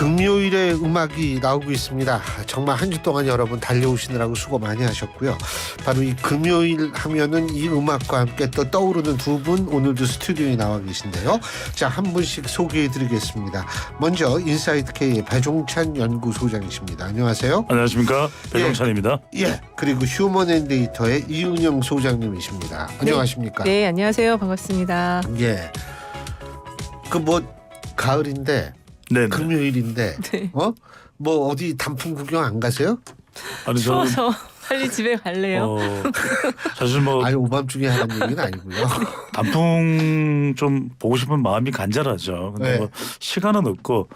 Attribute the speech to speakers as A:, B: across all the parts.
A: 금요일에 음악이 나오고 있습니다. 정말 한 주 동안 여러분 달려오시느라고 수고 많이 하셨고요. 바로 이 금요일 하면은 이 음악과 함께 또 떠오르는 두 분 오늘도 스튜디오에 나와 계신데요. 자, 한 분씩 소개해드리겠습니다. 먼저 인사이트K의 배종찬 연구소장이십니다. 안녕하세요.
B: 안녕하십니까, 배종찬입니다.
A: 예, 그리고 휴먼앤데이터의 이은영 소장님이십니다. 안녕하십니까?
C: 네, 안녕하세요. 반갑습니다.
A: 예, 그 뭐 가을인데
B: 네,
A: 금요일인데
C: 네.
A: 뭐 어디 단풍 구경 안 가세요?
B: 아니
C: 추워서 빨리 집에 갈래요.
B: 사실 뭐
A: 아니 오밤중에 하는 얘기는 아니고요.
B: 단풍 좀 보고 싶은 마음이 간절하죠. 근데
A: 네.
B: 뭐 시간은 없고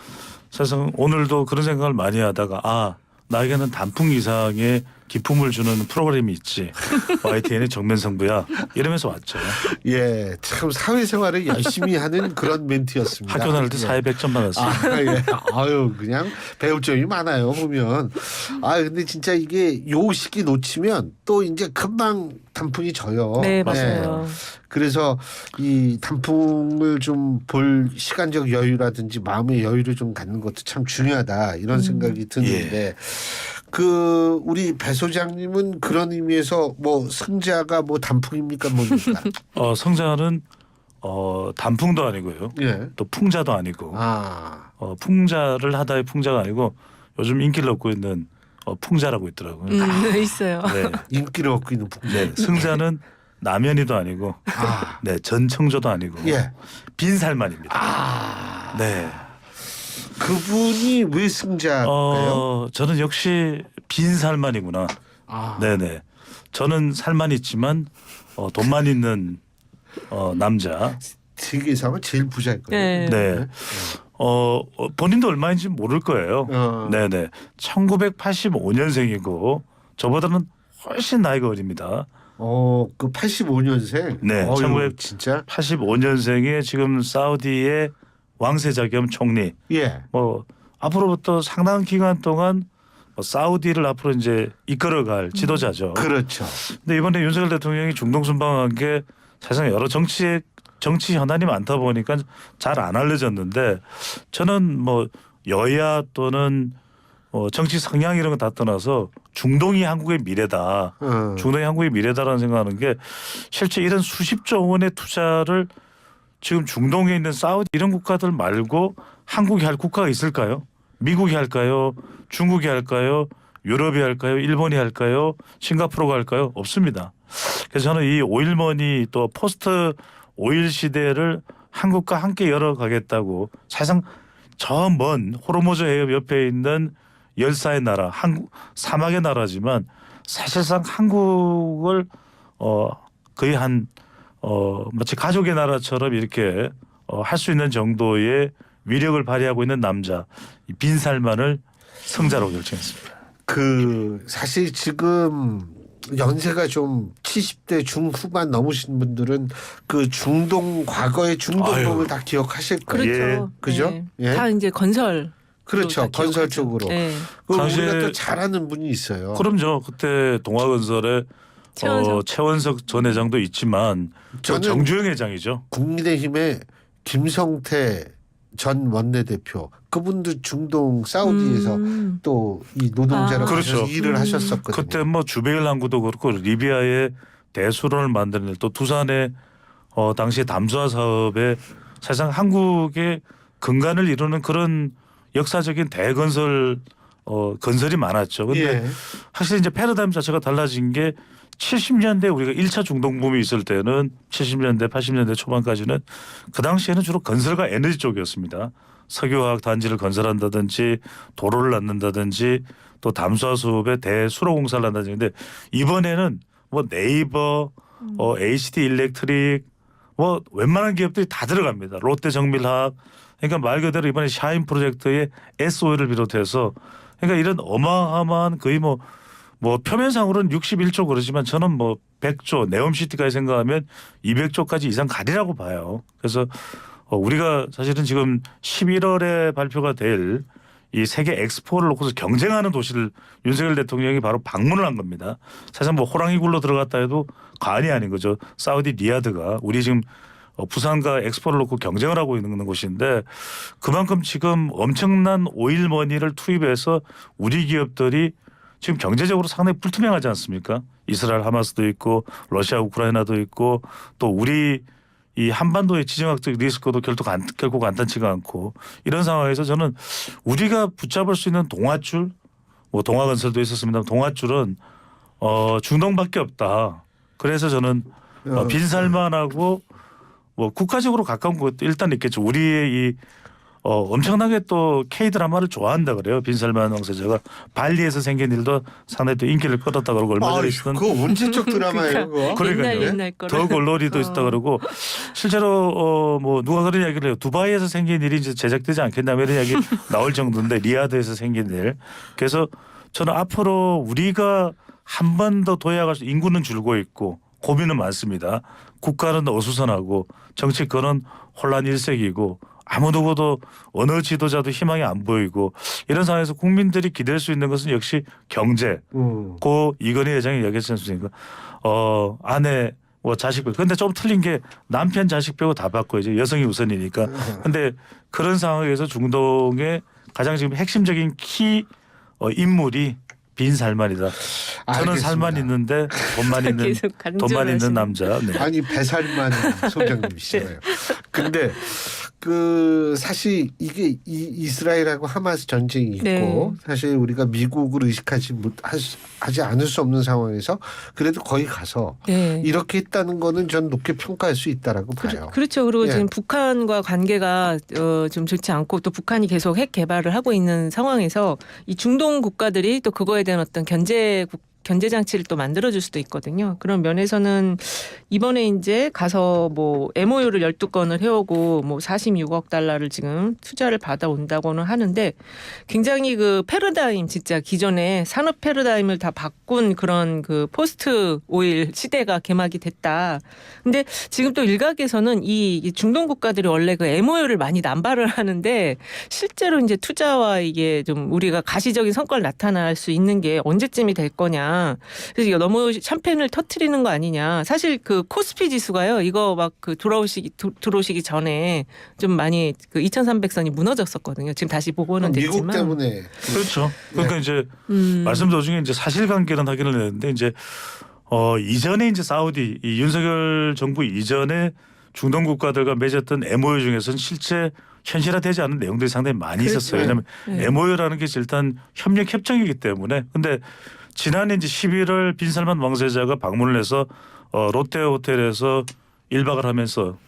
B: 사실 오늘도 그런 생각을 많이 하다가 나에게는 단풍 이상의 기품을 주는 프로그램이 있지. YTN의 정면승부야 이러면서 왔죠.
A: 예, 참 사회생활을 열심히 하는 그런 멘트였습니다.
B: 학교 다닐 때 사회 100점 받았어요.
A: 예. 아유, 그냥 배울 점이 많아요 보면. 근데 진짜 이게 요 시기 놓치면 또 이제 금방 단풍이 져요.
C: 네, 맞아요.
A: 그래서 이 단풍을 좀 볼 시간적 여유라든지 마음의 여유를 좀 갖는 것도 참 중요하다 이런 생각이 드는데 그 우리 배 소장님은 그런 의미에서 뭐 승자가 뭐 단풍입니까 뭡니까?
B: 성자는 단풍도 아니고요.
A: 예.
B: 또 풍자도 아니고 풍자를 하다의 풍자가 아니고 요즘 인기를 얻고 있는 풍자라고 있더라고요.
C: 있어요.
B: 네.
A: 인기를 얻고 있는 풍자.
B: 네. 승자는 남현이도 아니고 네, 전청조도 아니고
A: 예.
B: 빈살만입니다. 네.
A: 그분이 왜 승자예요?
B: 저는 역시 빈살만이구나. 네네. 저는 살만 있지만 돈만 있는 남자.
A: 세계에서 제일 부자일 거예요.
C: 네.
B: 네. 본인도 얼마인지 모를 거예요. 네네. 1985년생이고 저보다는 훨씬 나이가 어립니다.
A: 그 85년생.
B: 네.
A: 진짜.
B: 85년생의 지금 사우디의 왕세자 겸 총리.
A: 예.
B: 뭐 앞으로부터 상당한 기간 동안 사우디를 앞으로 이제 이끌어갈 지도자죠.
A: 그렇죠.
B: 근데 이번에 윤석열 대통령이 중동 순방한 게 사실상 여러 정치 현안이 많다 보니까 잘 안 알려졌는데 저는 뭐 여야 또는 정치 성향 이런 거 다 떠나서 중동이 한국의 미래다. 중동이 한국의 미래다라는 생각하는 게 실제 이런 수십조 원의 투자를 지금 중동에 있는 사우디 이런 국가들 말고 한국이 할 국가가 있을까요? 미국이 할까요? 중국이 할까요? 유럽이 할까요? 일본이 할까요? 싱가포르가 할까요? 없습니다. 그래서 저는 이 오일머니 또 포스트 오일 시대를 한국과 함께 열어가겠다고 사실상 저 먼 호르무즈 해협 옆에 있는 열사의 나라, 한국 사막의 나라지만 사실상 한국을 거의 한 마치 가족의 나라처럼 이렇게 할 수 있는 정도의 위력을 발휘하고 있는 남자 이 빈살만을 승자로 결정했습니다.
A: 사실 지금 연세가 좀 70대 중후반 넘으신 분들은 그 중동 과거의 중동법을 다 기억하실 거예요.
C: 그렇죠.
A: 그죠?
C: 네.
A: 예.
C: 다 이제 건설.
A: 그렇죠. 건설 쪽으로.
C: 네.
A: 우리가 또 잘하는 분이 있어요.
B: 그럼요. 그때 동아건설에 최원석 전 회장도 있지만
A: 저는
B: 정주영 회장이죠.
A: 국민의힘의 김성태 전 원내대표 그분도 중동 사우디에서 또 이 노동자로
B: 그렇죠.
A: 일을 하셨었거든요.
B: 그때 뭐 주베일 항구도 그렇고 리비아의 대수로를 만드는 또 두산의 당시 담수화 사업에 사실상 한국의 근간을 이루는 그런 역사적인 대건설 건설이 많았죠. 그런데 확실히 이제 패러다임 자체가 달라진 게 70년대 우리가 1차 중동 붐이 있을 때는 70년대 80년대 초반까지는 그 당시에는 주로 건설과 에너지 쪽이었습니다. 석유화학 단지를 건설한다든지 도로를 낳는다든지 또 담수화 수업에 대수로 공사를 한다든지 근데 이번에는 뭐 네이버 HD 일렉트릭 뭐 웬만한 기업들이 다 들어갑니다. 롯데정밀화학 그러니까 말 그대로 이번에 샤인 프로젝트의 SOL을 비롯해서 그러니까 이런 어마어마한 거의 뭐 표면상으로는 61조 그러지만 저는 뭐 100조 네옴시티까지 생각하면 200조까지 이상 가리라고 봐요. 그래서 우리가 사실은 지금 11월에 발표가 될 이 세계 엑스포를 놓고서 경쟁하는 도시를 윤석열 대통령이 바로 방문을 한 겁니다. 사실 뭐 호랑이 굴로 들어갔다 해도 과언이 아닌 거죠. 사우디 리야드가 우리 지금 부산과 엑스포를 놓고 경쟁을 하고 있는 곳인데 그만큼 지금 엄청난 오일 머니를 투입해서 우리 기업들이 지금 경제적으로 상당히 불투명하지 않습니까? 이스라엘 하마스도 있고 러시아 우크라이나도 있고 또 우리 이 한반도의 지정학적 리스크도 결코 간단치가 않고 이런 상황에서 저는 우리가 붙잡을 수 있는 동아줄 뭐 동아건설도 있었습니다. 동아줄은 중동밖에 없다. 그래서 저는 빈살만하고 뭐 국가적으로 가까운 것도 일단 있겠죠. 우리의 이 엄청나게 또 K 드라마를 좋아한다 그래요. 빈살만 왕세자가 발리에서 생긴 일도 상당히 또 인기를 끌었다 그러고 얼마 전에 있었던
A: 그거 언제적 드라마예요, 그거?
B: 그러니까요.
C: 옛날 거를.
B: 더 골로리도 있었다 그러고 실제로 뭐 누가 그런 이야기를 해요. 두바이에서 생긴 일이 이제 제작되지 않겠냐 이런 이야기 나올 정도인데 리야드에서 생긴 일. 그래서 저는 앞으로 우리가 한 번 더 도약할 수 인구는 줄고 있고 고민은 많습니다. 국가는 어수선하고 정치권은 혼란 일색이고 아무 누구도 어느 지도자도 희망이 안 보이고 이런 상황에서 국민들이 기댈 수 있는 것은 역시 경제. 고 이건희 회장이 이야기했지 않습니까? 아내 뭐 자식들. 근데 좀 틀린 게 남편 자식 빼고 다 바꿔야죠. 여성이 우선이니까. 근데 그런 상황에서 중동의 가장 지금 핵심적인 키 인물이 빈살만이다. 저는
A: 알겠습니다.
B: 살만 있는데
C: 계속
B: 돈만 있는
C: 강조하시네.
B: 남자. 네.
A: 아니 배살만 소장님이시잖아요. 근데 그 사실 이게 이스라엘하고 하마스 전쟁이 있고
C: 네.
A: 사실 우리가 미국을 하지 않을 수 없는 상황에서 그래도 거기 가서
C: 네.
A: 이렇게 했다는 거는 전 높게 평가할 수 있다라고 봐요.
C: 그렇죠. 그리고
A: 예.
C: 지금 북한과 관계가 좀 좋지 않고 또 북한이 계속 핵 개발을 하고 있는 상황에서 이 중동 국가들이 또 그거에 대한 어떤 견제 장치를 또 만들어줄 수도 있거든요. 그런 면에서는 이번에 이제 가서 뭐 MOU를 12건을 해오고 뭐 46억 달러를 지금 투자를 받아온다고는 하는데 굉장히 그 패러다임 진짜 기존의 산업 패러다임을 다 바꾼 그런 그 포스트 오일 시대가 개막이 됐다. 근데 지금 또 일각에서는 이 중동 국가들이 원래 그 MOU를 많이 남발을 하는데 실제로 이제 투자와 이게 좀 우리가 가시적인 성과를 나타날 수 있는 게 언제쯤이 될 거냐. 그래서 이거 너무 샴페인을 터트리는 거 아니냐. 사실 그 코스피 지수가요. 이거 막 그 들어오시기 전에 좀 많이 그 2,300선이 무너졌었거든요. 지금 다시 복원은 됐지만.
A: 미국 때문에
B: 그렇죠. 그러니까 이제 말씀 도중에 이제 사실관계는 확인을 했는데 이제 이전에 이제 사우디 이 윤석열 정부 이전에 중동 국가들과 맺었던 MOU 중에서는 실제 현실화되지 않은 내용들이 상당히 많이
C: 그렇죠.
B: 있었어요. 왜냐하면
C: 네.
B: MOU라는 게 일단 협력 협정이기 때문에. 근데 지난해 이제 11월 빈살만 왕세자가 방문을 해서 롯데 호텔에서 1박을 하면서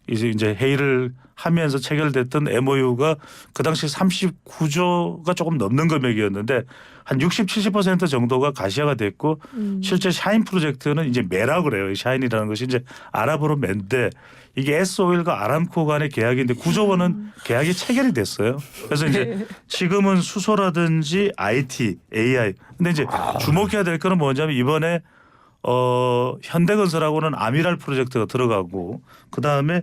B: 이제 회의를 하면서 체결됐던 MOU가 그 당시 39조가 조금 넘는 금액이었는데 한 60-70% 정도가 가시화가 됐고 실제 샤인 프로젝트는 이제 매라고 그래요. 샤인이라는 것이 이제 아랍어로 맨데 이게 S-오일과 아람코 간의 계약인데 9조 원은 계약이 체결이 됐어요. 그래서 이제 지금은 수소라든지 IT, AI. 근데 이제 주목해야 될 거는 뭐냐면 이번에 현대건설하고는 아미랄 프로젝트가 들어가고 그다음에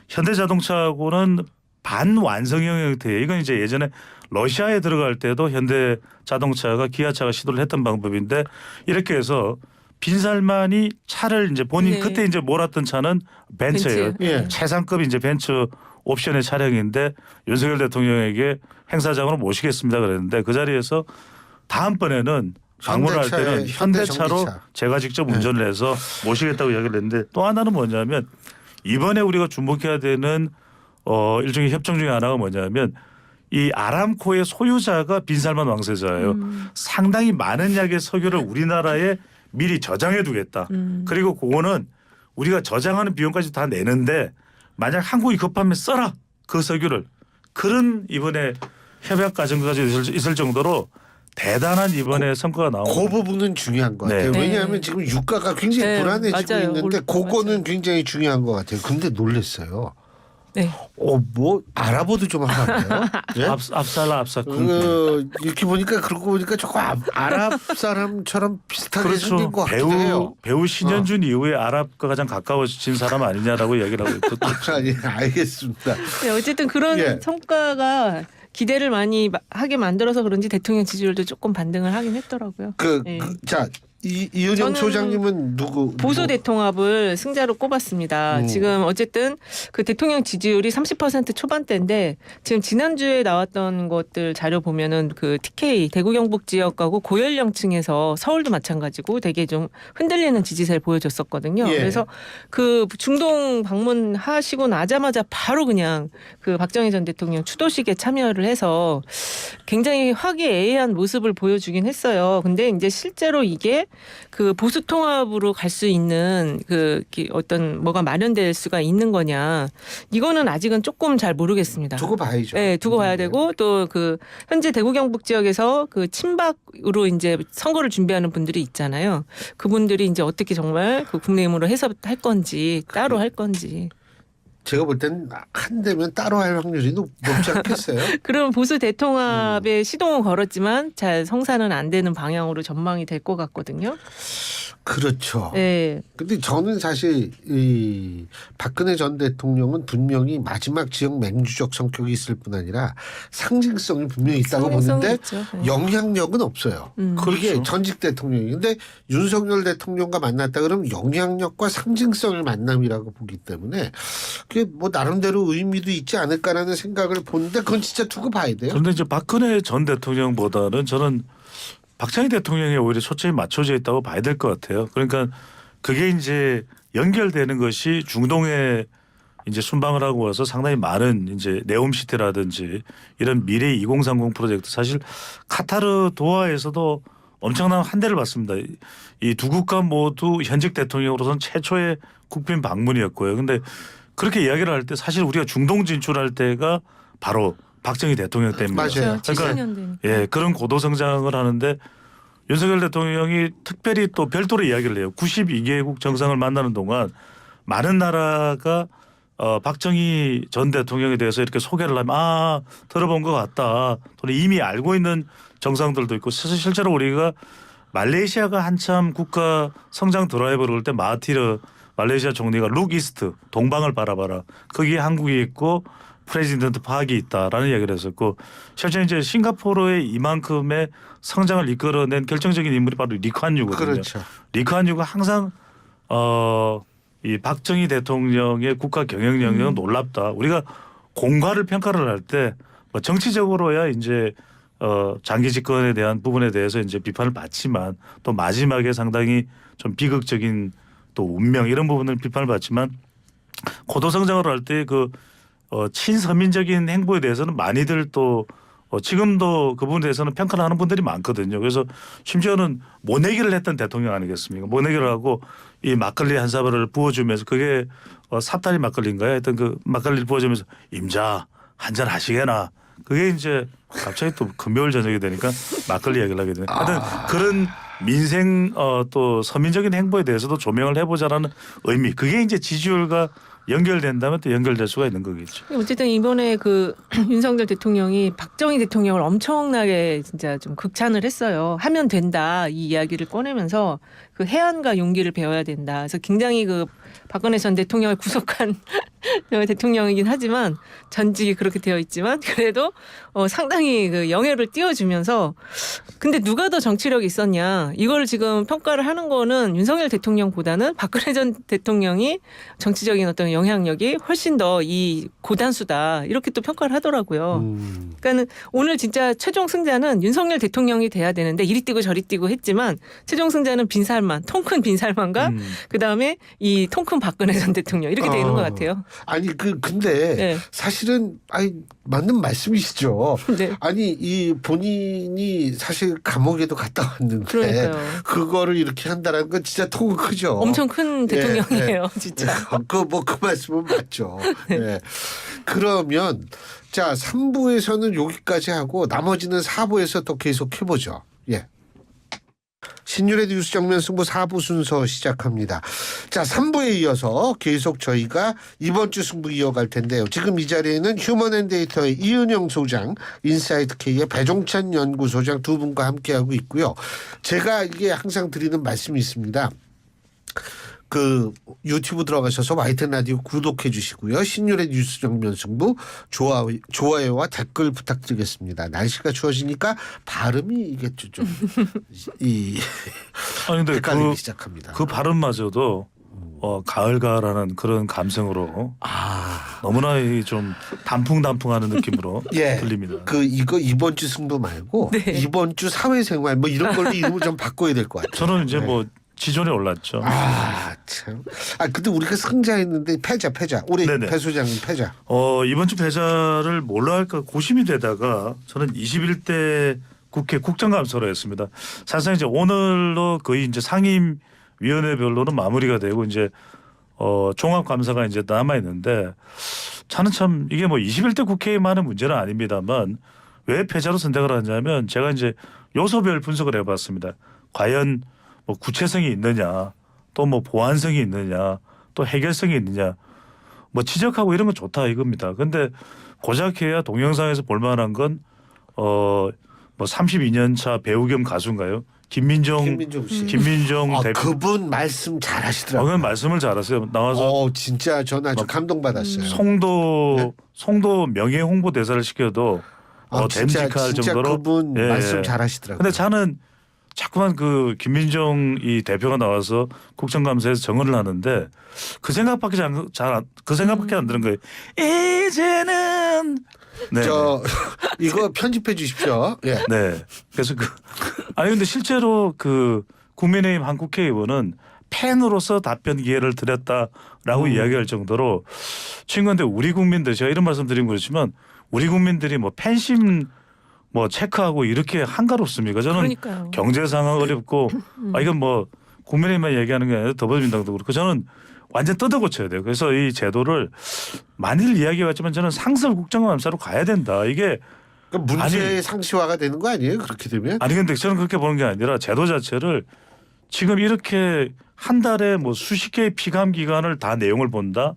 B: 현대자동차하고는 반완성형 형태예요. 이건 이제 예전에 러시아에 들어갈 때도 현대자동차가 기아차가 시도를 했던 방법인데 이렇게 해서 빈살만이 차를 이제 본인
C: 네.
B: 그때 이제 몰았던 차는 벤츠예요.
C: 벤츠.
A: 예.
B: 최상급 이제 벤츠 옵션의 차량인데 윤석열 대통령에게 행사장으로 모시겠습니다 그랬는데 그 자리에서 다음번에는 방문을 할 때는 현대차로
A: 현대전기차.
B: 제가 직접 운전을 해서 모시겠다고 이야기를 했는데 또 하나는 뭐냐면 이번에 우리가 주목해야 되는 일종의 협정 중에 하나가 뭐냐면 이 아람코의 소유자가 빈살만 왕세자예요. 상당히 많은 약의 석유를 우리나라에 미리 저장해 두겠다. 그리고 그거는 우리가 저장하는 비용까지 다 내는데 만약 한국이 급하면 써라. 그 석유를. 그런 이번에 협약 과정까지 있을 정도로 대단한 이번에 성과가 나온
A: 그 부분은 중요한 것 같아요.
B: 네.
A: 왜냐하면 지금 유가가 굉장히
C: 네,
A: 불안해지고
C: 맞아요.
A: 있는데 그거는
C: 맞아요.
A: 굉장히 중요한 것 같아요. 근데 놀랐어요.
C: 네.
A: 뭐 알아보도 좀 하면 안 돼요? 예?
B: 압살라
A: 이렇게 보니까 그러고 보니까 조금 아랍 사람처럼 비슷하게 생긴
B: 그렇죠.
A: 것 같긴 해요.
B: 배우 신현준 이후에 아랍과 가장 가까워진 사람 아니냐라고 얘기를 하고 있거든요.
A: 아니 알겠습니다.
C: 네, 어쨌든 그런
A: 예.
C: 성과가 기대를 많이 하게 만들어서 그런지 대통령 지지율도 조금 반등을 하긴 했더라고요. 네.
A: 자 이은영
C: 저는
A: 소장님은 누구?
C: 보수 대통합을 승자로 꼽았습니다. 지금 어쨌든 그 대통령 지지율이 30% 초반대인데 지금 지난주에 나왔던 것들 자료 보면은 그 TK 대구 경북 지역하고 고연령층에서 서울도 마찬가지고 되게 좀 흔들리는 지지세를 보여줬었거든요.
A: 예.
C: 그래서 그 중동 방문하시고 나자마자 바로 그냥 그 박정희 전 대통령 추도식에 참여를 해서 굉장히 화기애애한 모습을 보여주긴 했어요. 근데 이제 실제로 이게 그 보수 통합으로 갈 수 있는 그 어떤 뭐가 마련될 수가 있는 거냐, 이거는 아직은 조금 잘 모르겠습니다.
A: 두고 봐야죠.
C: 네, 두고 봐야 되고 또 그 현재 대구 경북 지역에서 그 친박으로 이제 선거를 준비하는 분들이 있잖아요. 그분들이 이제 어떻게 정말 그 국민의힘으로 해석할 건지 따로 할 건지.
A: 제가 볼 땐 한대면 따로 할 확률이 높지 않겠어요?
C: 그럼 보수 대통합에 시동은 걸었지만 잘 성사는 안 되는 방향으로 전망이 될 것 같거든요.
A: 그렇죠.
C: 네.
A: 근데 저는 사실 이 박근혜 전 대통령은 분명히 마지막 지역 맹주적 성격이 있을 뿐 아니라 상징성이 분명히 있다고
C: 상징성이
A: 보는데
C: 있죠. 네.
A: 영향력은 없어요. 그게
B: 그렇죠.
A: 전직 대통령이. 근데 윤석열 대통령과 만났다 그러면 영향력과 상징성의 만남이라고 보기 때문에 그게 뭐 나름대로 의미도 있지 않을까라는 생각을 보는데 그건 진짜 두고 봐야 돼요.
B: 그런데 이제 박근혜 전 대통령보다는 저는 박정희 대통령이 오히려 초점이 맞춰져 있다고 봐야 될 것 같아요. 그러니까 그게 이제 연결되는 것이 중동에 이제 순방을 하고 와서 상당히 많은 이제 네옴시티라든지 이런 미래 2030 프로젝트, 사실 카타르 도하에서도 엄청난 환대를 받습니다. 이 두 국가 모두 현직 대통령으로서는 최초의 국빈 방문이었고요. 근데 그렇게 이야기를 할 때 사실 우리가 중동 진출할 때가 바로 박정희 대통령 때입니다.
A: 맞아요.
C: 그렇죠. 70년대니까.
B: 예, 그런 고도 성장을 하는데 윤석열 대통령이 특별히 또 별도로 이야기를 해요. 92개국 정상을 만나는 동안 많은 나라가 박정희 전 대통령에 대해서 이렇게 소개를 하면 들어본 것 같다. 또는 이미 알고 있는 정상들도 있고, 실제로 우리가 말레이시아가 한참 국가 성장 드라이버를 올 때 마하티르 말레이시아 총리가 룩 이스트 동방을 바라봐라. 거기에 한국이 있고 프레지던트 파악이 있다라는 이야기를 했었고, 실제 이제 싱가포르의 이만큼의 성장을 이끌어낸 결정적인 인물이 바로 리쿠안유거든요.
A: 그렇죠.
B: 리쿠안유가 항상 이 박정희 대통령의 국가 경영 영역은 놀랍다. 우리가 공과를 평가를 할 때 뭐 정치적으로야 이제 장기 집권에 대한 부분에 대해서 이제 비판을 받지만 또 마지막에 상당히 좀 비극적인 또 운명 이런 부분을 비판을 받지만 고도 성장을 할 때 그 친서민적인 행보에 대해서는 많이들 또 지금도 그 부분에 대해서는 평가를 하는 분들이 많거든요. 그래서 심지어는 모내기를 했던 대통령 아니겠습니까? 모내기를 하고 이 막걸리 한 사발을 부어주면서, 그게 삽다리 막걸리인가요? 하여튼 그 막걸리를 부어주면서 임자 한잔 하시게나. 그게 이제 갑자기 또 금요일 저녁이 되니까 막걸리 얘기를 하게 되네. 하여튼 그런 민생 또 서민적인 행보에 대해서도 조명을 해보자라는 의미. 그게 이제 지지율과 연결된다면 또 연결될 수가 있는 거겠죠.
C: 어쨌든 이번에 그 윤석열 대통령이 박정희 대통령을 엄청나게 진짜 좀 극찬을 했어요. 하면 된다 이 이야기를 꺼내면서 그 해안과 용기를 배워야 된다. 그래서 굉장히 그 박근혜 전 대통령을 구속한 대통령이긴 하지만 전직이 그렇게 되어 있지만 그래도 상당히 그 영예를 띄워주면서, 근데 누가 더 정치력이 있었냐 이걸 지금 평가를 하는 거는 윤석열 대통령보다는 박근혜 전 대통령이 정치적인 어떤 영향력이 훨씬 더 이 고단수다 이렇게 또 평가를 하더라고요. 그러니까는 오늘 진짜 최종 승자는 윤석열 대통령이 돼야 되는데 이리 뛰고 저리 뛰고 했지만 최종 승자는 빈살만, 통 큰 빈살만과 그 다음에 이 통 큰 박근혜 전 대통령 이렇게 되는 것 같아요.
A: 아니 근데
C: 네.
A: 사실은 맞는 말씀이시죠.
C: 네.
A: 아니 이 본인이 사실 감옥에도 갔다 왔는데
C: 그러니까요.
A: 그거를 이렇게 한다는 건 진짜 통은 크죠.
C: 엄청 큰 대통령이에요, 진짜.
A: 그 말씀은 맞죠. 네. 그러면 자 3부에서는 여기까지 하고 나머지는 4부에서 또 계속 해보죠. 예. 신율의 뉴스 정면 승부 4부 순서 시작합니다. 자 3부에 이어서 계속 저희가 이번 주 승부 이어갈 텐데요. 지금 이 자리에는 휴먼앤데이터의 이은영 소장, 인사이드K의 배종찬 연구소장 두 분과 함께하고 있고요. 제가 이게 항상 드리는 말씀이 있습니다. 그 유튜브 들어가셔서 YTN 라디오 구독해 주시고요. 신율의 뉴스 정면 승부 좋아요와 댓글 부탁드리겠습니다. 날씨가 추워지니까 발음이 이게 좀
B: 아니 근데
A: 헷갈리기 시작합니다.
B: 그 발음마저도 가을가을하는 그런 감성으로 너무나 좀 단풍단풍하는 느낌으로
A: 예.
B: 들립니다.
A: 이거 이번 주 승부 말고
C: 네.
A: 이번 주 사회생활 뭐 이런 걸로 이름을 좀 바꿔야 될 것 같아요.
B: 저는 이제
A: 네.
B: 뭐 지존에 올랐죠.
A: 참. 근데 우리가 승자했는데 패자. 우리
B: 네네.
A: 배 소장님 패자.
B: 이번 주 패자를 뭘로 할까 고심이 되다가 저는 21대 국회 국정감사로 했습니다. 사실상 이제 오늘로 거의 이제 상임위원회별로는 마무리가 되고 이제 종합감사가 이제 남아 있는데 저는 참 이게 뭐 21대 국회의만의 문제는 아닙니다만 왜 패자로 선택을 하냐면 제가 이제 요소별 분석을 해봤습니다. 과연 뭐 구체성이 있느냐, 또 뭐 보완성이 있느냐, 또 해결성이 있느냐, 뭐 지적하고 이런 건 좋다 이겁니다. 근데 고작 해야 동영상에서 볼만한 건 뭐 32년 차 배우 겸 가수인가요? 김민정
A: 씨.
B: 김민정 대표.
A: 그분 말씀 잘하시더라고요.
B: 그건 말씀을 잘하세요. 나와서
A: 진짜 저는 아주 감동받았어요.
B: 송도 명예 홍보 대사를 시켜도 됨직할
A: 진짜
B: 정도로
A: 그분
B: 예,
A: 말씀
B: 예.
A: 잘하시더라고요.
B: 근데 저는 자꾸만 그 김민정 이 대표가 나와서 국정감사에서 정언을 하는데 그 생각밖에 안 드는 거예요. 이제는 네.
A: 이거 편집해 주십시오. 예.
B: 네. 그래서 근데 실제로 그 국민의힘 한 국회의원은 팬으로서 답변 기회를 드렸다라고 이야기할 정도로 친구인데 우리 국민들 제가 이런 말씀 드린 그렇지만 우리 국민들이 뭐 팬심 뭐 체크하고 이렇게 한가롭습니까? 저는
C: 그러니까요.
B: 경제 상황 어렵고 이건 뭐 국민의힘만 얘기하는 게 아니라 더불어민주당도 그렇고 저는 완전 뜯어 고쳐야 돼요. 그래서 이 제도를 많이들 이야기해왔지만 저는 상설 국정감사로 가야 된다. 이게
A: 문제의 상시화가 되는 거 아니에요? 그렇게 되면?
B: 근데 저는 그렇게 보는 게 아니라 제도 자체를 지금 이렇게 한 달에 뭐 수십 개의 피감 기관을 다 내용을 본다.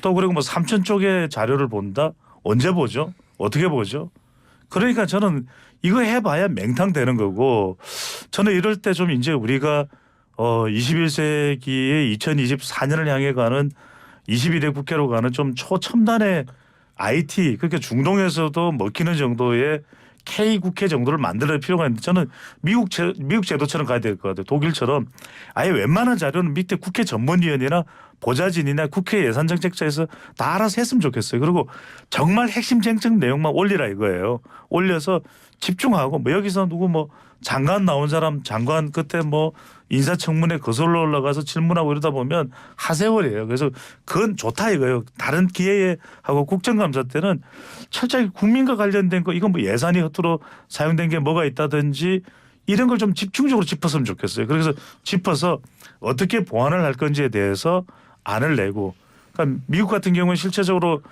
B: 또 그리고 뭐 3천 쪽의 자료를 본다. 언제 보죠? 어떻게 보죠? 그러니까 저는 이거 해봐야 맹탕 되는 거고 저는 이럴 때 좀 이제 우리가 21세기의 2024년을 향해 가는 22대 국회로 가는 좀 초첨단의 IT 그러니까 중동에서도 먹히는 정도의 K 국회 정도를 만들 필요가 있는데 저는 미국 제도처럼 가야 될 것 같아요. 독일처럼 아예 웬만한 자료는 밑에 국회 전문위원이나 보좌진이나 국회 예산정책처에서 다 알아서 했으면 좋겠어요. 그리고 정말 핵심 쟁점 내용만 올리라 이거예요. 올려서 집중하고 뭐 여기서 누구 뭐 장관 나온 사람 장관 끝에 뭐 인사청문회 거슬러 올라가서 질문하고 이러다 보면 하세월이에요. 그래서 그건 좋다 이거예요. 다른 기회에 하고 국정감사 때는 철저히 국민과 관련된 거 이건 뭐 예산이 허투루 사용된 게 뭐가 있다든지 이런 걸 좀 집중적으로 짚었으면 좋겠어요. 그래서 짚어서 어떻게 보완을 할 건지에 대해서 안을 내고 그러니까 미국 같은 경우는 실제적으로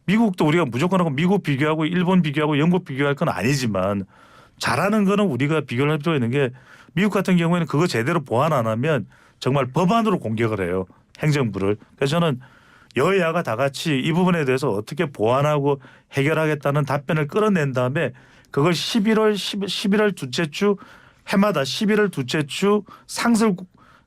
B: 미국도 우리가 무조건 하고 미국 비교하고 일본 비교하고 영국 비교할 건 아니지만 잘하는 거는 우리가 비교를 할 필요가 있는 게 미국 같은 경우에는 그거 제대로 보완 안 하면 정말 법안으로 공격을 해요. 행정부를. 그래서 저는 여야가 다 같이 이 부분에 대해서 어떻게 보완하고 해결하겠다는 답변을 끌어낸 다음에 그걸 11월 둘째 주 해마다 11월 둘째 주 상설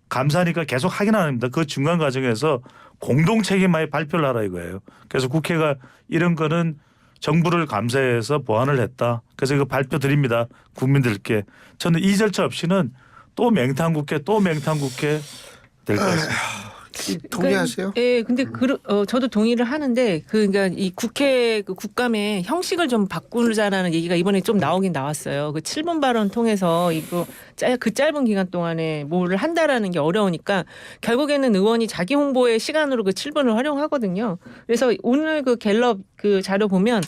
B: 감사니까 계속 하긴 합니다. 그 중간 과정에서 공동 책임하에 발표를 하라 이거예요. 그래서 국회가 이런 거는 정부를 감사해서 보완을 했다. 그래서 이거 발표 드립니다. 국민들께. 저는 이 절차 없이는 또 맹탕국회 될 것 같습니다.
A: 동의하세요?
C: 예, 근데 저도 동의를 하는데 그러니까 이 국회 그 국감의 형식을 좀 바꾸자라는 얘기가 이번에 좀 나오긴 나왔어요. 그 7분 발언 통해서 이거 그 짧은 기간 동안에 뭐를 한다라는 게 어려우니까 결국에는 의원이 자기 홍보의 시간으로 그 7분을 활용하거든요. 그래서 오늘 그 갤럽 그 자료 보면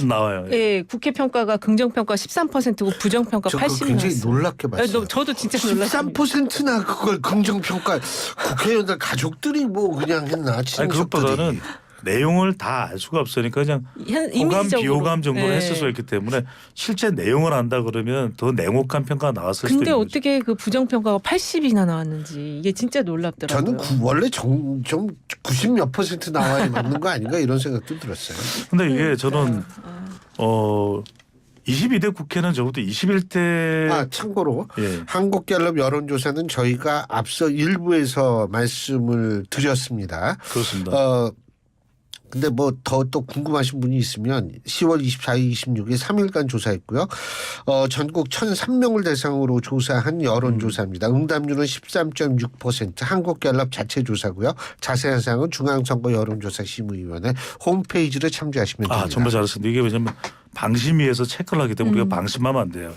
B: 나와요.
C: 예, 국회 평가가 긍정 평가 13%고 부정 평가 80이
A: 굉장히
C: 나왔어요.
A: 놀랍게 봤어요.
C: 저도 진짜 놀랐습니다.
A: 13%나 그걸 긍정 평가 국회의원들 가족들이 뭐 그냥 했나?
B: 아니 그것보다는 내용을 다 알 수가 없으니까 그냥 호감
C: 이미지적으로.
B: 비호감 정도로
C: 네.
B: 했을 수 있기 때문에 실제 내용을 안다 그러면 더 냉혹한 평가가 나왔을 수도
C: 근데
B: 있는 거죠.
C: 어떻게 그 부정 평가가 80이나 나왔는지 이게 진짜 놀랍더라고요.
A: 저는 원래 좀 90몇 % 나와야 맞는 거 아닌가 이런 생각도 들었어요.
B: 근데 이게 저는 22대 국회는 적어도 21대
A: 참고로
B: 예.
A: 한국갤럽 여론조사는 저희가 앞서 일부에서 말씀을 드렸습니다.
B: 그렇습니다.
A: 근데 뭐 더 또 궁금하신 분이 있으면 10월 24일, 26일 3일간 조사했고요. 전국 1,003명을 대상으로 조사한 여론조사입니다. 응답률은 13.6%, 한국갤럽 자체 조사고요. 자세한 사항은 중앙선거 여론조사심의위원회 홈페이지를 참조하시면 됩니다.
B: 정말 잘했습니다. 이게 왜냐하면 방심위에서 체크를 하기 때문에 우리가 방심하면 안 돼요.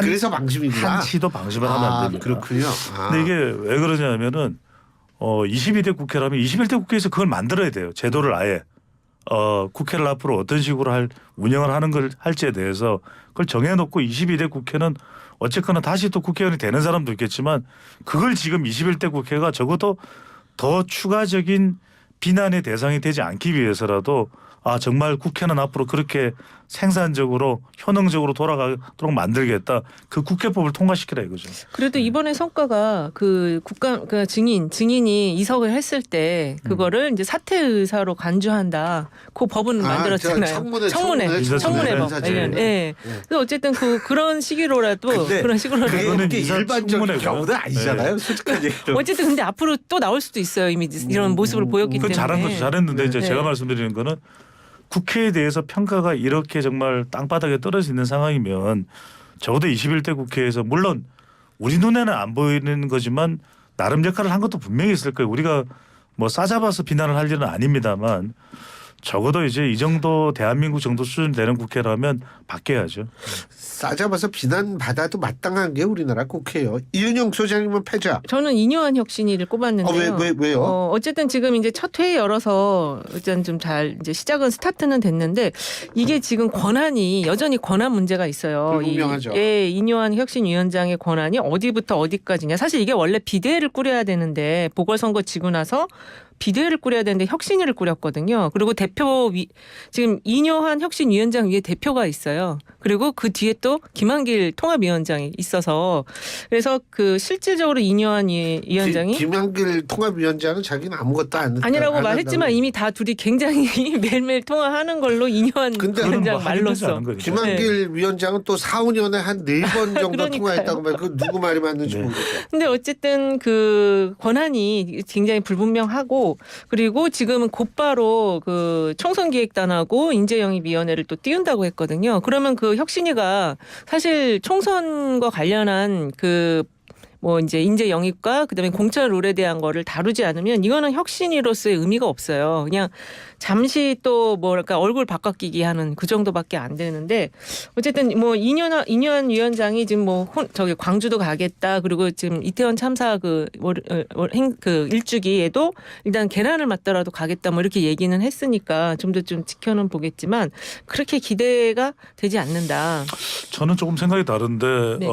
A: 그래서 방심이구나.
B: 한치도 방심을 하면 안 됩니다.
A: 그렇군요.
B: 근데 이게 왜 그러냐면은 22대 국회라면 21대 국회에서 그걸 만들어야 돼요. 제도를 아예 국회를 앞으로 어떤 식으로 운영을 하는 걸 할지에 대해서 그걸 정해놓고 22대 국회는 어쨌거나 다시 또 국회의원이 되는 사람도 있겠지만 그걸 지금 21대 국회가 적어도 더 추가적인 비난의 대상이 되지 않기 위해서라도 정말 국회는 앞으로 그렇게 생산적으로 효능적으로 돌아가도록 만들겠다. 그 국회법을 통과시키라 이거죠.
C: 그래도 이번에 성과가 그 증인이 이석을 했을 때 그거를 이제 사퇴 의사로 간주한다. 그 법은 만들었잖아요. 청문회 법. 네. 그래서 어쨌든 그런 시기로라도 그런 식으로라도
A: 그게 일반적인 경우는 아니잖아요.
B: 네.
A: 솔직한 얘기로.
C: 어쨌든 근데 앞으로 또 나올 수도 있어요. 이미 이런 모습을 보였기 때문에.
B: 그건 잘한 거죠. 잘했는데 이제 제가 말씀드리는 거는 국회에 대해서 평가가 이렇게 정말 땅바닥에 떨어져 있는 상황이면 적어도 21대 국회에서 물론 우리 눈에는 안 보이는 거지만 나름 역할을 한 것도 분명히 있을 거예요. 우리가 뭐 싸잡아서 비난을 할 일은 아닙니다만 적어도 이제 이 정도 대한민국 정도 수준 되는 국회라면 바뀌어야죠.
A: 싸잡아서 비난받아도 마땅한 게 우리나라 국회예요. 이은영 소장님은 패자.
C: 저는 이뇨한 혁신이를 꼽았는데요.
A: 왜요?
C: 어쨌든 지금 이제 첫 회의 열어서 일단 좀 잘 이제 시작은 스타트는 됐는데 이게 지금 여전히 권한 문제가 있어요.
A: 불분명하죠.
C: 이뇨한 혁신위원장의 권한이 어디부터 어디까지냐. 사실 이게 원래 비대위를 꾸려야 되는데 보궐선거 지고 나서 비대위를 꾸려야 되는데 혁신위를 꾸렸거든요. 그리고 지금 이뇨한 혁신위원장 위에 대표가 있어요. 그리고 그 뒤에 또 김한길 통합위원장이 있어서 그래서 실질적으로 이뇨한 위원장이
A: 김한길 통합위원장은 자기는 아무것도
C: 아니라고 말했지만 이미 다 둘이 굉장히 매일매일 통화하는 걸로 이뇨한 위원장 말로써.
A: 김한길 위원장은 또 4, 5년에 한 4번 정도 통화했다고 말해요. 그 누구 말이 맞는지 모르겠어요.
C: 근데 어쨌든 그 권한이 굉장히 불분명하고 그리고 지금은 곧바로 총선기획단하고 인재영입위원회를 또 띄운다고 했거든요. 그러면 그 혁신위가 사실 총선과 관련한 이제 인재 영입과 그다음에 공천 룰에 대한 거를 다루지 않으면 이거는 혁신위로서의 의미가 없어요. 그냥 잠시 또 얼굴 바꿔끼기 하는 그 정도밖에 안 되는데 어쨌든 이뇨한 위원장이 지금 광주도 가겠다. 그리고 지금 이태원 참사 일주기에도 일단 계란을 맞더라도 가겠다. 이렇게 얘기는 했으니까 좀 더 지켜는 보겠지만 그렇게 기대가 되지 않는다.
B: 저는 조금 생각이 다른데
C: 네.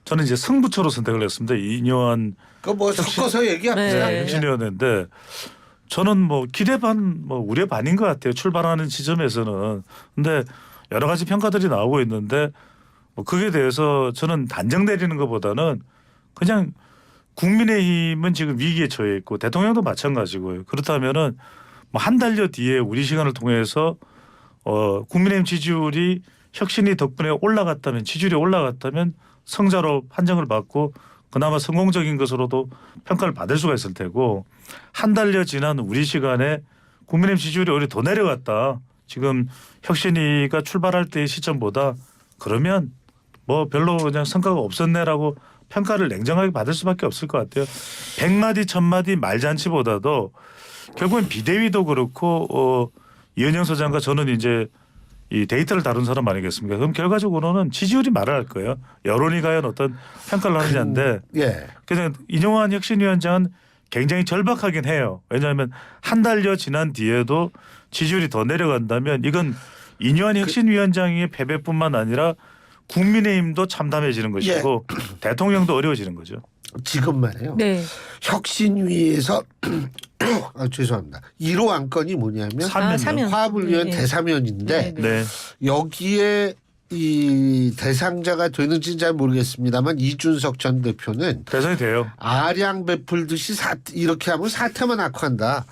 B: 저는 이제 승부처로 선택을 했습니다. 이뇨한
A: 섞어서 얘기합시다.
B: 혁신위원회인데 저는 기대 반 우려 반인 것 같아요. 출발하는 지점에서는. 근데 여러 가지 평가들이 나오고 있는데 그에 대해서 저는 단정 내리는 것보다는 그냥 국민의힘은 지금 위기에 처해 있고 대통령도 마찬가지고요. 그렇다면은 한 달여 뒤에 우리 시간을 통해서 국민의힘 지지율이 혁신이 덕분에 지지율이 올라갔다면 성자로 판정을 받고 그나마 성공적인 것으로도 평가를 받을 수가 있을 테고 한 달여 지난 우리 시간에 국민의힘 지지율이 오히려 더 내려갔다. 지금 혁신위가 출발할 때의 시점보다 그러면 별로 그냥 성과가 없었네라고 평가를 냉정하게 받을 수밖에 없을 것 같아요. 100마디 1000마디 말잔치보다도 결국은 비대위도 그렇고 이은영 소장과 저는 이제 이 데이터를 다룬 사람 아니겠습니까? 그럼 결과적으로는 지지율이 말을 할 거예요. 여론이 과연 어떤 평가를 하느냐인데 그냥 이뇨한 혁신위원장은 굉장히 절박하긴 해요. 왜냐하면 한 달여 지난 뒤에도 지지율이 더 내려간다면 이건 이뇨한 혁신위원장의 패배뿐만 아니라 국민의힘도 참담해지는 것이고 대통령도 어려워지는 거죠.
A: 지금 말이에요.
C: 네.
A: 혁신위에서 죄송합니다. 1호 안건이 뭐냐면
C: 사면.
A: 화합을 위한 대사면인데 여기에 이 대상자가 되는지는 잘 모르겠습니다만 이준석 전 대표는
B: 대상이 돼요.
A: 아량 베풀듯이 이렇게 하면 사태만 악화한다.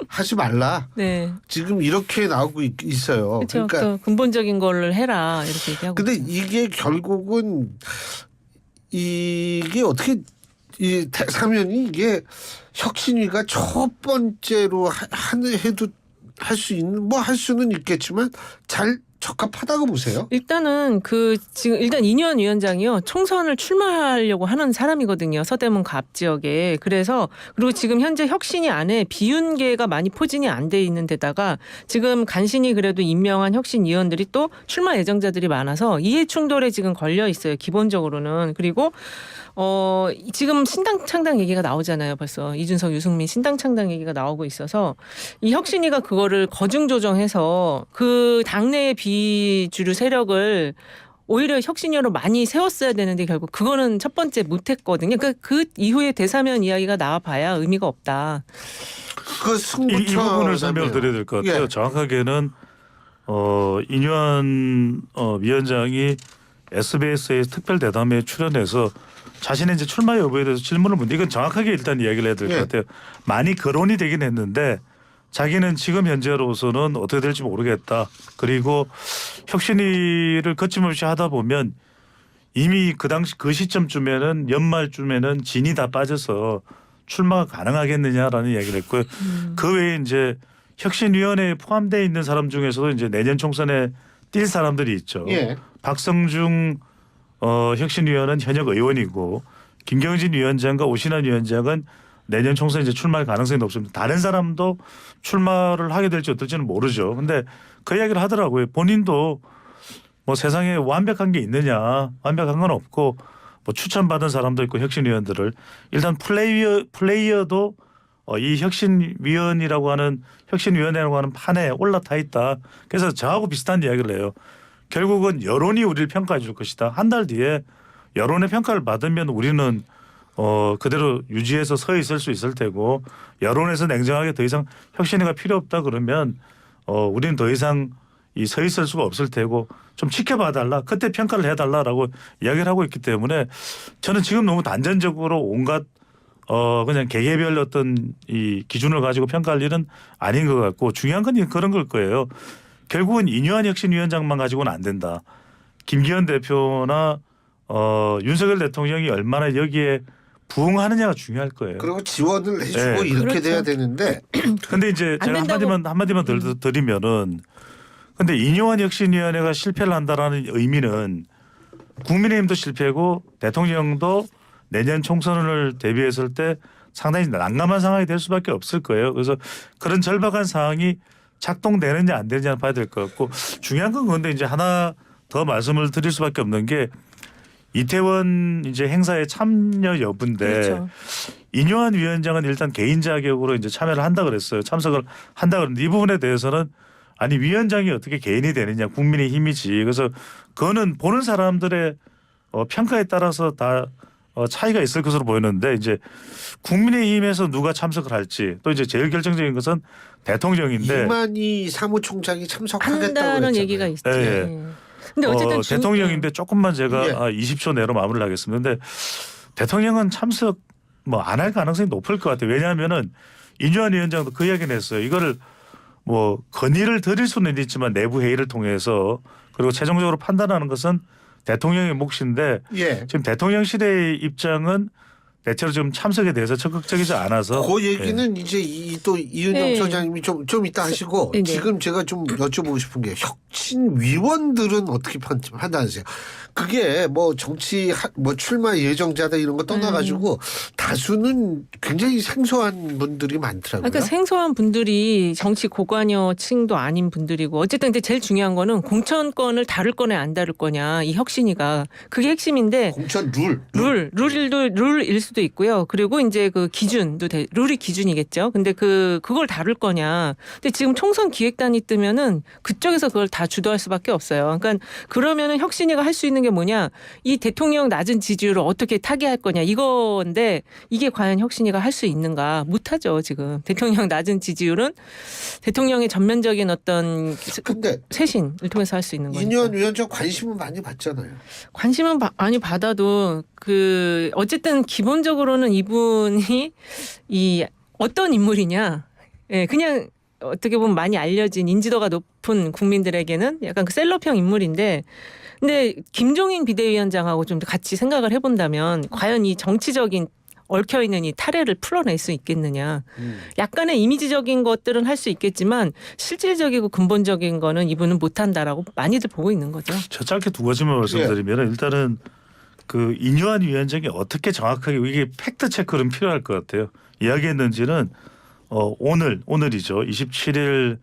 A: 하지 말라.
C: 네.
A: 지금 이렇게 나오고 있어요.
C: 그렇죠.
A: 그러니까
C: 또 근본적인 걸 해라 이렇게 얘기하고.
A: 근데
C: 있죠.
A: 이게 결국은 이게 어떻게 이 사면이 이게 혁신위가 첫 번째로 해도 할 수 있는 뭐 할 수는 있겠지만 잘 적합하다고 보세요.
C: 일단은 지금 일단 이뇨한 위원장이요 총선을 출마하려고 하는 사람이거든요. 서대문 그 앞 지역에. 그래서 그리고 지금 현재 혁신위 안에 비윤계가 많이 포진이 안 돼 있는 데다가 지금 간신히 그래도 임명한 혁신위원들이 또 출마 예정자들이 많아서 이해 충돌에 지금 걸려 있어요. 기본적으로는. 그리고 지금 신당 창당 얘기가 나오잖아요. 벌써 이준석, 유승민 신당 창당 얘기가 나오고 있어서 이 혁신위가 그거를 거중 조정해서 그 당내의 비주류 세력을 오히려 혁신위로 많이 세웠어야 되는데 결국 그거는 첫 번째 못했거든요. 그러니까 그 이후에 대사면 이야기가 나와봐야 의미가 없다.
A: 그
B: 이 부분을 설명을 드려야 될 것 같아요.
A: 예.
B: 정확하게는 이뇨한 위원장이 SBS의 특별 대담회에 출연해서 자신의 이제 출마 여부에 대해서 질문을 묻는데 이건 정확하게 일단 이야기를 해야 될 것
A: 예.
B: 같아요. 많이 거론이 되긴 했는데 자기는 지금 현재로서는 어떻게 될지 모르겠다. 그리고 혁신위를 거침없이 하다 보면 이미 그 당시 그 시점쯤에는 연말쯤에는 진이 다 빠져서 출마가 가능하겠느냐라는 이야기를 했고요. 그 외에 이제 혁신위원회에 포함되어 있는 사람 중에서도 이제 내년 총선에 뛸 사람들이 있죠.
A: 예.
B: 박성중 혁신위원은 현역 의원이고 김경진 위원장과 오신환 위원장은 내년 총선 이제 출마할 가능성이 높습니다. 다른 사람도 출마를 하게 될지 어떨지는 모르죠. 근데 그 이야기를 하더라고요. 본인도 뭐 세상에 완벽한 게 있느냐, 완벽한 건 없고 뭐 추천받은 사람도 있고 혁신위원들을 일단 플레이어도 이 혁신위원이라고 하는 혁신위원회라고 하는 판에 올라타 있다. 그래서 저하고 비슷한 이야기를 해요. 결국은 여론이 우리를 평가해 줄 것이다. 한 달 뒤에 여론의 평가를 받으면 우리는 그대로 유지해서 서 있을 수 있을 테고 여론에서 냉정하게 더 이상 혁신위가 필요 없다 그러면 우리는 더 이상 서 있을 수가 없을 테고 좀 지켜봐 달라. 그때 평가를 해달라라고 이야기를 하고 있기 때문에 저는 지금 너무 단전적으로 온갖 그냥 개개별 어떤 이 기준을 가지고 평가할 일은 아닌 것 같고 중요한 건 그런 걸 거예요. 결국은 이뇨한 혁신위원장만 가지고는 안 된다. 김기현 대표나 윤석열 대통령이 얼마나 여기에 부응하느냐가 중요할 거예요.
A: 그리고 지원을 해주고
B: 네.
A: 이렇게
C: 그렇죠.
A: 돼야 되는데
B: 근데 이제
C: 안
B: 제가
C: 된다고.
B: 한마디만 드리면은 근데 이뇨한 혁신위원회가 실패를 한다라는 의미는 국민의힘도 실패고 대통령도 내년 총선을 대비했을 때 상당히 난감한 상황이 될 수밖에 없을 거예요. 그래서 그런 절박한 상황이 작동되느냐 안 되느냐는 봐야 될 것 같고 중요한 건 그런데 이제 하나 더 말씀을 드릴 수밖에 없는 게 이태원 이제 행사에 참여 여부인데
C: 그렇죠.
B: 이뇨한 위원장은 일단 개인 자격으로 이제 참여를 한다 그랬어요. 참석을 한다 그랬는데 이 부분에 대해서는 아니 위원장이 어떻게 개인이 되느냐 국민의힘이지. 그래서 그거는 보는 사람들의 평가에 따라서 다 차이가 있을 것으로 보이는데 이제 국민의힘에서 누가 참석을 할지 또 이제 제일 결정적인 것은 대통령인데
A: 이만희 사무총장이 참석하겠다고
C: 한다는
A: 했잖아요.
C: 얘기가 있죠.
B: 예, 예.
C: 예. 근데 어쨌든
B: 대통령인데 조금만 제가
A: 예.
B: 20초 내로 마무리를 하겠습니다. 근데 대통령은 참석 뭐 안 할 가능성이 높을 것 같아요. 왜냐하면은 이뇨한 위원장도 그 이야기는 했어요. 이거를 뭐 건의를 드릴 수는 있지만 내부 회의를 통해서 그리고 최종적으로 판단하는 것은 대통령의 몫인데
A: 예.
B: 지금 대통령실의 입장은 대체로 좀 참석에 대해서 적극적이지 않아서
A: 그 얘기는 이제 또 이은영
C: 네.
A: 소장님이 좀 이따 하시고
C: 네.
A: 지금 제가 좀 여쭤보고 싶은 게 혁신위원들은 어떻게 판단하세요? 그게 뭐 정치 뭐 출마 예정자다 이런 거 떠나가지고 다수는 굉장히 생소한 분들이 많더라고요.
C: 그러니까 생소한 분들이 정치 고관여층도 아닌 분들이고 어쨌든 근데 제일 중요한 거는 공천권을 다룰 거냐 안 다룰 거냐 이 혁신위가 그게 핵심인데
A: 공천 룰.
C: 룰일 수도 있고요. 그리고 이제 그 기준도 룰이 기준이겠죠. 근데 그걸 다룰 거냐. 근데 지금 총선 기획단이 뜨면은 그쪽에서 그걸 다 주도할 수밖에 없어요. 그러니까 그러면은 혁신위가 할 수 있는 게 뭐냐. 이 대통령 낮은 지지율을 어떻게 타개할 거냐 이건데 이게 과연 혁신위가 할 수 있는가 못하죠. 지금 대통령 낮은 지지율은 대통령의 전면적인 어떤
A: 근데
C: 쇄신을 통해서 할 수 있는 거니까.
A: 이뇨한 위원장 관심은 많이 받잖아요.
C: 관심은 많이 받아도 어쨌든 기본적으로는 이분이 이 어떤 인물이냐 예, 그냥 어떻게 보면 많이 알려진 인지도가 높은 국민들에게는 약간 그 셀럽형 인물인데, 근데 김종인 비대위원장하고 좀 같이 생각을 해본다면 과연 이 정치적인 얽혀있는 이 탈애를 풀어낼 수 있겠느냐. 약간의 이미지적인 것들은 할 수 있겠지만 실질적이고 근본적인 거는 이분은 못한다라고 많이들 보고 있는 거죠.
B: 저 짧게 두 가지만 말씀드리면 일단은 그 인요한 위원장이 어떻게 정확하게 이게 팩트 체크는 필요할 것 같아요. 이야기했는지는 오늘이죠. 27일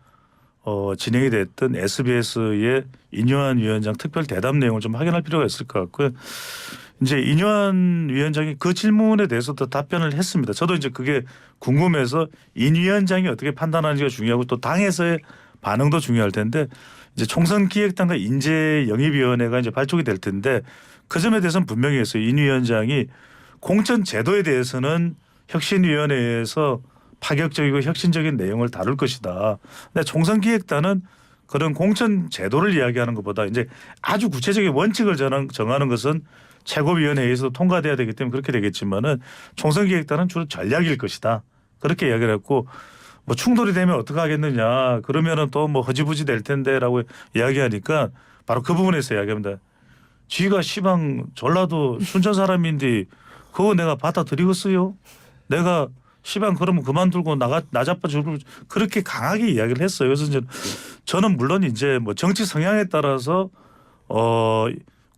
B: 진행이 됐던 SBS의 인요한 위원장 특별 대담 내용을 좀 확인할 필요가 있을 것 같고요. 이제 인요한 위원장이 그 질문에 대해서도 답변을 했습니다. 저도 이제 그게 궁금해서 인 위원장이 어떻게 판단하는지가 중요하고 또 당에서의 반응도 중요할 텐데 이제 총선기획단과 인재영입위원회가 이제 발족이 될 텐데 그 점에 대해서는 분명히 했어요. 인 위원장이 공천 제도에 대해서는 혁신위원회에서 파격적이고 혁신적인 내용을 다룰 것이다. 근데 총선기획단은 그런 공천 제도를 이야기하는 것보다 이제 아주 구체적인 원칙을 정하는 것은 최고위원회에서 통과돼야 되기 때문에 그렇게 되겠지만은 총선기획단은 주로 전략일 것이다. 그렇게 이야기를 했고 뭐 충돌이 되면 어떻게 하겠느냐. 그러면은 또 뭐 허지부지 될 텐데라고 이야기하니까 바로 그 부분에서 이야기합니다. 쥐가 시방 전라도 순천 사람인데 그거 내가 받아들이겠어요? 내가 시방 그러면 그만두고 나 잡아 주고 그렇게 강하게 이야기를 했어요. 그래서 이제 저는 물론 이제 뭐 정치 성향에 따라서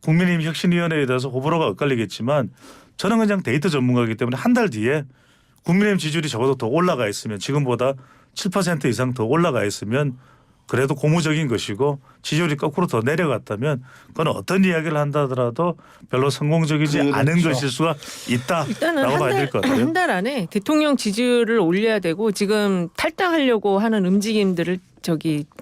B: 국민의힘 혁신위원회에 대해서 호불호가 엇갈리겠지만 저는 그냥 데이터 전문가이기 때문에 한 달 뒤에 국민의힘 지지율이 적어도 더 올라가 있으면 지금보다 7% 이상 더 올라가 있으면 그래도 고무적인 것이고 지지율이 거꾸로 더 내려갔다면 그건 어떤 이야기를 한다 하더라도 별로 성공적이지
A: 그렇죠.
B: 않은 것일 수가 있다라고 봐야 될 것 같아요.
C: 한 달 안에 대통령 지지율을 올려야 되고 지금 탈당하려고 하는 움직임들을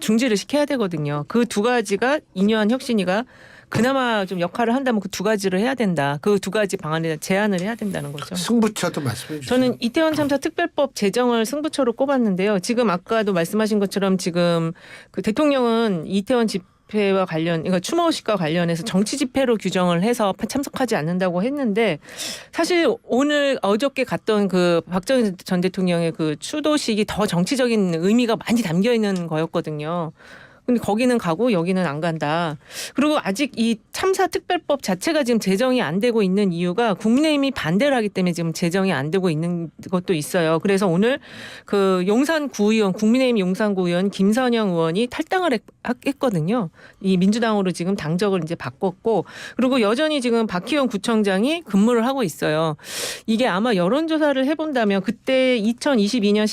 C: 중지를 시켜야 되거든요. 그 두 가지가 인요한 혁신위가 그나마 좀 역할을 한다면 그 두 가지를 해야 된다. 그 두 가지 방안에 제안을 해야 된다는 거죠.
A: 승부처도 말씀해 주세요.
C: 저는 이태원 참사 특별법 제정을 승부처로 꼽았는데요. 지금 아까도 말씀하신 것처럼 지금 그 대통령은 이태원 집회와 그러니까 추모식과 관련해서 정치 집회로 규정을 해서 참석하지 않는다고 했는데 사실 어저께 갔던 그 박정희 전 대통령의 그 추도식이 더 정치적인 의미가 많이 담겨 있는 거였거든요. 근데 거기는 가고 여기는 안 간다. 그리고 아직 이 참사 특별법 자체가 지금 제정이 안 되고 있는 이유가 국민의힘이 반대를 하기 때문에 지금 제정이 안 되고 있는 것도 있어요. 그래서 오늘 그 용산구의원, 국민의힘 용산구의원 김선영 의원이 탈당을 했거든요. 이 민주당으로 지금 당적을 이제 바꿨고 그리고 여전히 지금 박희원 구청장이 근무를 하고 있어요. 이게 아마 여론조사를 해본다면 그때 2022년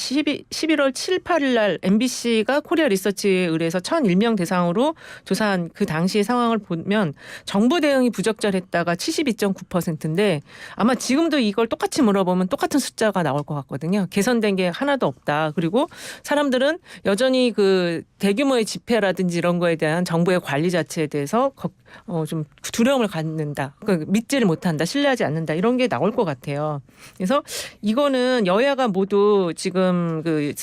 C: 11월 7, 8일 날 MBC가 코리아 리서치에 의뢰해서 1,001명 대상으로 조사한 그 당시의 상황을 보면 정부 대응이 부적절했다가 72.9%인데 아마 지금도 이걸 똑같이 물어보면 똑같은 숫자가 나올 것 같거든요. 개선된 게 하나도 없다. 그리고 사람들은 여전히 그 대규모의 집회라든지 이런 거에 대한 정부의 관리 자체에 대해서 좀 두려움을 갖는다. 그러니까 믿지를 못한다. 신뢰하지 않는다. 이런 게 나올 것 같아요. 그래서 이거는 여야가 모두 지금 그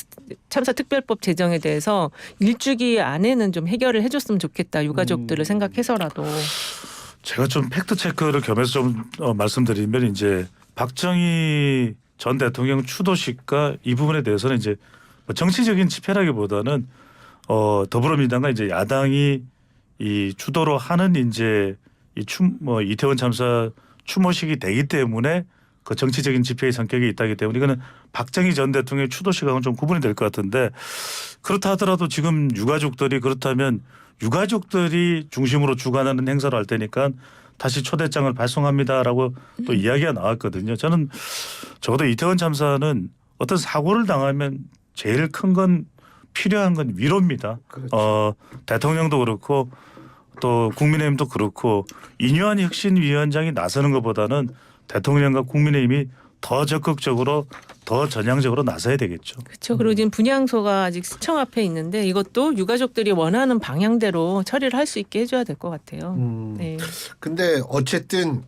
C: 참사 특별법 제정에 대해서 일주기 안에는 좀 해결을 해줬으면 좋겠다. 유가족들을 생각해서라도.
B: 제가 좀 팩트 체크를 겸해서 좀 말씀드리면 이제 박정희 전 대통령 추도식과 이 부분에 대해서는 이제 정치적인 집회라기보다는 더불어민주당과 이제 야당이 이 주도로 하는 이제 이태원 참사 추모식이 되기 때문에 그 정치적인 집회의 성격이 있다기 때문에 이거는 박정희 전 대통령의 추도식하고는 좀 구분이 될 것 같은데 그렇다 하더라도 지금 유가족들이 그렇다면 유가족들이 중심으로 주관하는 행사를 할 테니까 다시 초대장을 발송합니다라고 또 이야기가 나왔거든요. 저는 적어도 이태원 참사는 어떤 사고를 당하면 제일 큰 건 필요한 건 위로입니다.
A: 그렇죠.
B: 대통령도 그렇고 또 국민의힘도 그렇고 인요한 혁신위원장이 나서는 것보다는 대통령과 국민의힘이 더 적극적으로 더 전향적으로 나서야 되겠죠.
C: 그렇죠. 그리고 지금 분향소가 아직 시청 앞에 있는데 이것도 유가족들이 원하는 방향대로 처리를 할 수 있게 해줘야 될 것 같아요. 네.
A: 근데 어쨌든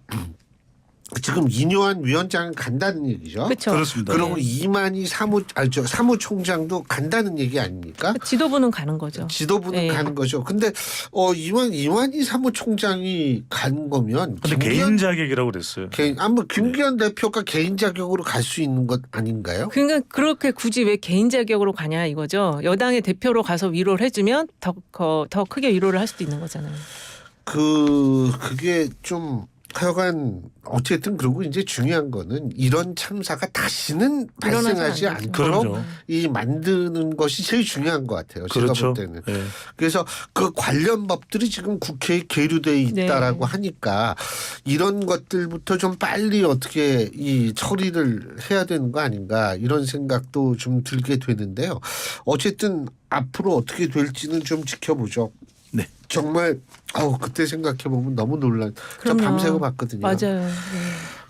A: 지금 이뇨한 위원장은 간다는 얘기죠.
C: 그렇죠.
B: 그렇습니다.
A: 그리고 이만희 사무총장도 간다는 얘기 아닙니까?
C: 지도부는 가는 거죠.
A: 지도부는
C: 네.
A: 가는 거죠. 근데 이만희 사무총장이 간 거면
B: 근데 개인 자격이라고 그랬어요.
A: 김기현 대표가 개인 자격으로 갈 수 있는 것 아닌가요?
C: 그러니까 그렇게 굳이 왜 개인 자격으로 가냐 이거죠. 여당의 대표로 가서 위로를 해주면 더 크게 위로를 할 수도 있는 거잖아요.
A: 그게 좀 하여간 어쨌든 그리고 이제 중요한 거는 이런 참사가 다시는 발생하지
C: 않겠죠.
A: 않도록
B: 그럼요.
A: 이 만드는 것이 제일 중요한 것 같아요.
B: 그렇죠.
A: 제가 볼 때는.
B: 예.
A: 그래서 그 관련 법들이 지금 국회에 계류돼 있다라고
C: 네.
A: 하니까 이런 것들부터 좀 빨리 어떻게 이 처리를 해야 되는 거 아닌가 이런 생각도 좀 들게 되는데요. 어쨌든 앞으로 어떻게 될지는 좀 지켜보죠.
B: 네.
A: 정말 그때 생각해 보면 너무 놀란. 저
C: 그럼요.
A: 밤새고 봤거든요.
C: 맞아요.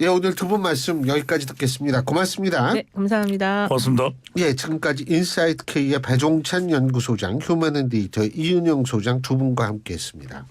A: 예, 오늘 두 분 말씀 여기까지 듣겠습니다. 고맙습니다.
C: 네, 감사합니다.
B: 고맙습니다.
A: 예, 지금까지 인사이트 K의 배종찬 연구소장, 휴먼앤데이터 이은영 소장 두 분과 함께했습니다.